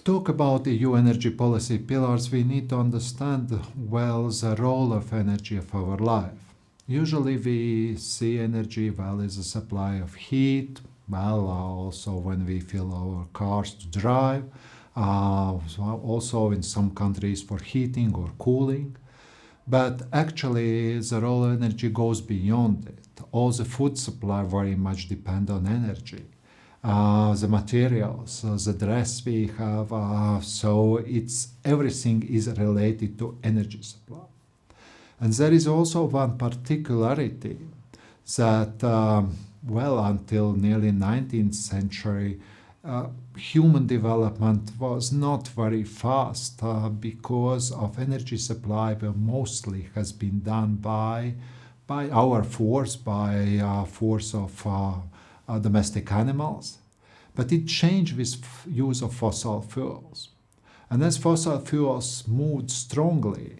To talk about EU energy policy pillars, we need to understand well the role of energy of our life. Usually we see energy as a supply of heat, also when we fill our cars to drive, also in some countries for heating or cooling. But actually the role of energy goes beyond it. All the food supply very much depend on energy. The materials, the dress we have, so everything is related to energy supply. And there is also one particularity that, until nearly 19th century, human development was not very fast because of energy supply, but mostly has been done by our force, by force of domestic animals, but it changed with use of fossil fuels. And as fossil fuels moved strongly,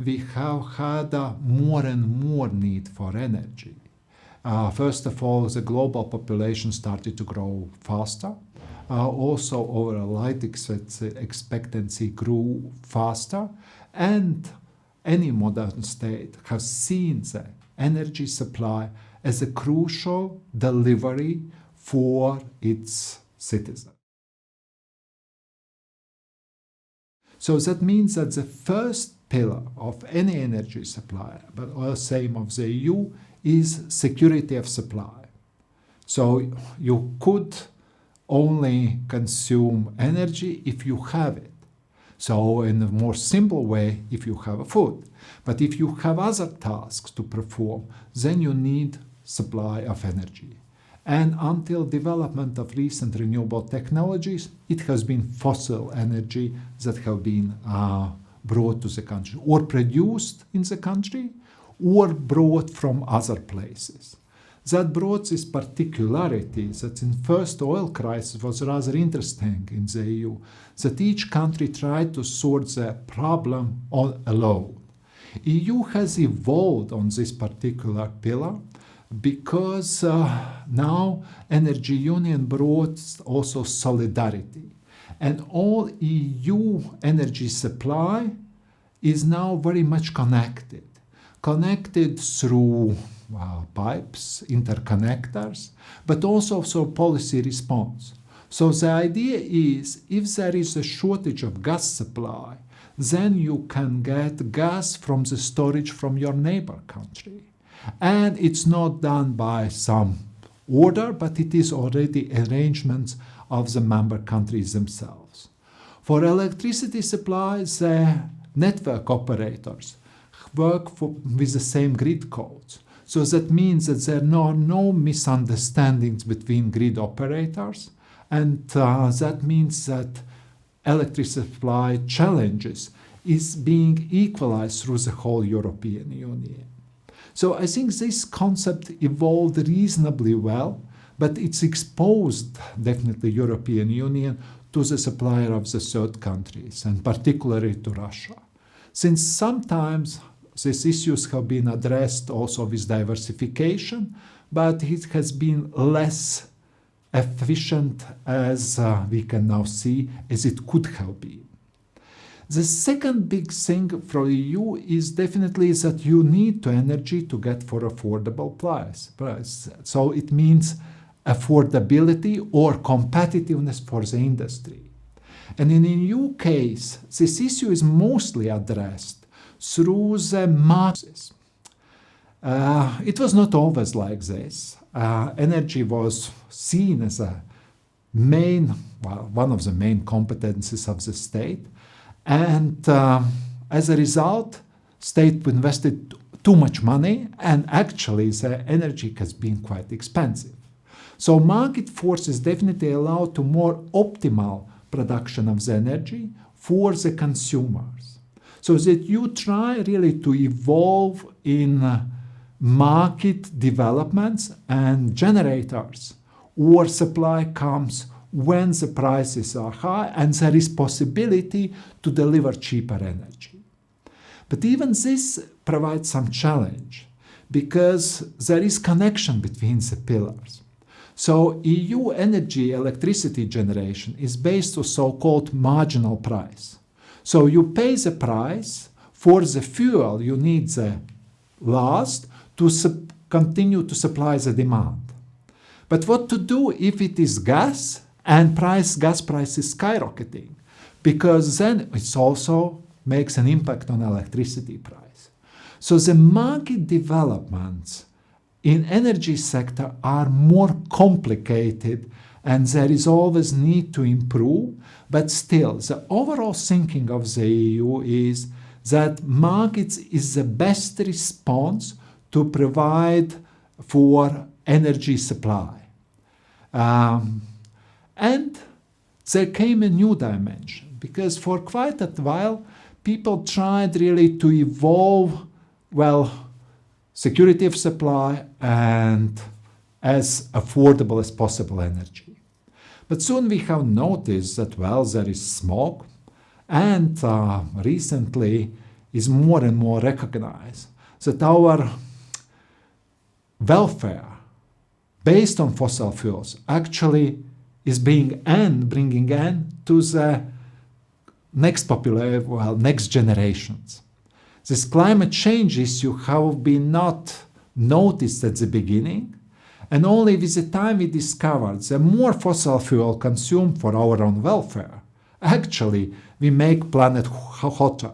we have had more and more need for energy. First of all, the global population started to grow faster. Also, our life expectancy grew faster, and any modern state has seen the energy supply as a crucial delivery for its citizens. So that means that the first pillar of any energy supply, but all same of the EU, is security of supply. So you could only consume energy if you have it. So in a more simple way, if you have food. But if you have other tasks to perform, then you need supply of energy. And until development of recent renewable technologies, it has been fossil energy that have been brought to the country, or produced in the country, or brought from other places. That brought this particularity that in first oil crisis was rather interesting in the EU, that each country tried to sort the problem all alone. EU has evolved on this particular pillar because now energy union brought also solidarity, and all EU energy supply is now very much connected through pipes, interconnectors, but also through policy response. So the idea is, if there is a shortage of gas supply, then you can get gas from the storage from your neighbor country. And it's not done by some order, but it is already arrangements of the member countries themselves. For electricity supply, the network operators work with the same grid codes. So that means that there are no misunderstandings between grid operators, and that means that electricity supply challenges is being equalized through the whole European Union. So I think this concept evolved reasonably well, but it's exposed definitely European Union to the supplier of the third countries, and particularly to Russia. Since sometimes these issues have been addressed also with diversification, but it has been less efficient as we can now see as it could have been. The second big thing for the EU is definitely that you need to energy to get for affordable price. So it means affordability or competitiveness for the industry. And in the EU case, this issue is mostly addressed through the markets. It was not always like this. Energy was seen as one of the main competencies of the state. And as a result, state invested too much money, and actually the energy has been quite expensive. So market forces definitely allow to more optimal production of the energy for the consumers. So that you try really to evolve in market developments and generators, or supply comes when the prices are high and there is possibility to deliver cheaper energy. But even this provides some challenge because there is connection between the pillars. So EU energy electricity generation is based on so-called marginal price. So you pay the price for the fuel you need the last to continue to supply the demand. But what to do if it is gas and gas price is skyrocketing? Because then it also makes an impact on electricity price. So the market developments in energy sector are more complicated and there is always need to improve, but still the overall thinking of the EU is that markets is the best response to provide for energy supply. And there came a new dimension, because for quite a while, people tried really to evolve, security of supply and as affordable as possible energy. But soon we have noticed that, there is smoke, and recently is more and more recognized that our welfare based on fossil fuels actually is bringing end to the next generations. This climate change issue have been not noticed at the beginning, and only with the time we discovered the more fossil fuel consumed for our own welfare, actually we make planet hotter.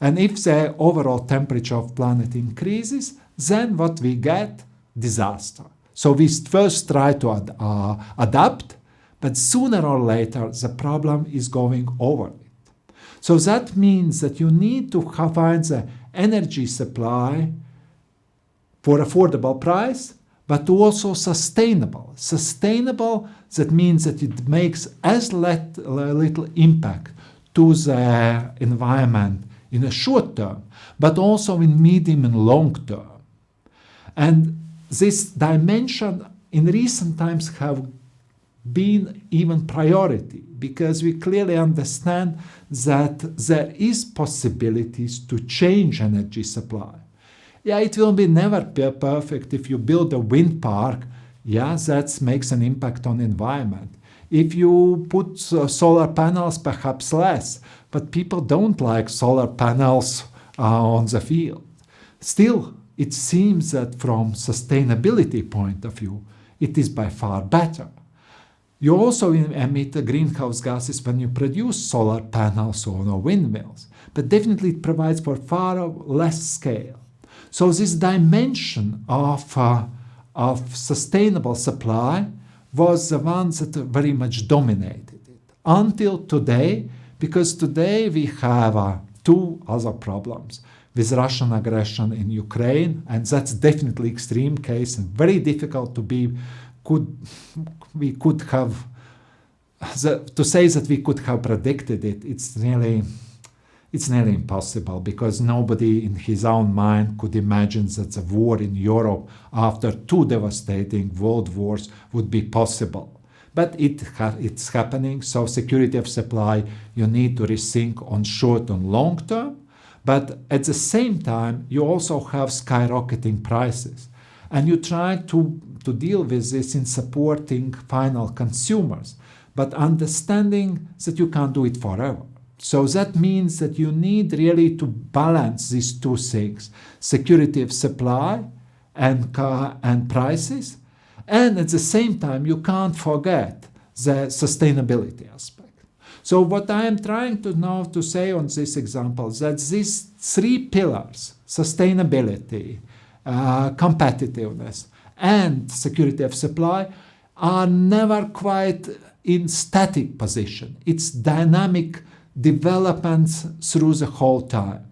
And if the overall temperature of planet increases, then what we get? Disaster. So we first try to adapt, but sooner or later the problem is going over it. So that means that you need to find the energy supply for affordable price, but also sustainable. Sustainable, that means that it makes as little impact to the environment in a short term, but also in medium and long term. And this dimension in recent times have been even priority, because we clearly understand that there is possibilities to change energy supply. It will be never perfect. If you build a wind park, that makes an impact on the environment. If you put solar panels, perhaps less, but people don't like solar panels on the field. Still, it seems that from sustainability point of view, it is by far better. You also emit greenhouse gases when you produce solar panels or windmills, but definitely it provides for far less scale. So this dimension of sustainable supply was the one that very much dominated it until today, because today we have two other problems with Russian aggression in Ukraine, and that's definitely extreme case and very difficult to say that we could have predicted it. It's nearly impossible, because nobody in his own mind could imagine that the war in Europe after two devastating world wars would be possible. But it's happening, so security of supply, you need to rethink on short and long term, but at the same time, you also have skyrocketing prices. And you try to deal with this in supporting final consumers, but understanding that you can't do it forever. So that means that you need really to balance these two things, security of supply and prices, and at the same time you can't forget the sustainability aspect. So what I am trying to now to say on this example is that these three pillars, sustainability, competitiveness, and security of supply, are never quite in static position. It's dynamic developments through the whole time.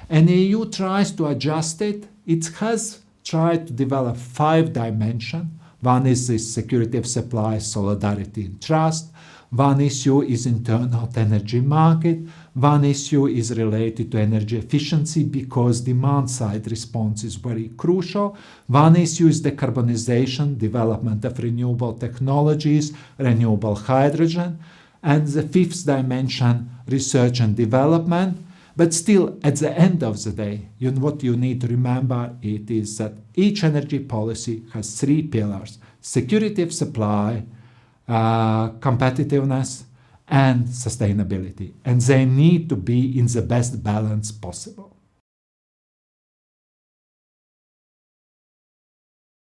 And EU tries to adjust it. It has tried to develop 5 dimensions. One is this security of supply, solidarity, and trust. One issue is internal energy market. One issue is related to energy efficiency, because demand-side response is very crucial. One issue is decarbonization, development of renewable technologies, renewable hydrogen. And the 5th dimension, research and development. But still, at the end of the day, what you need to remember it is that each energy policy has three pillars: security of supply, competitiveness, and sustainability. And they need to be in the best balance possible.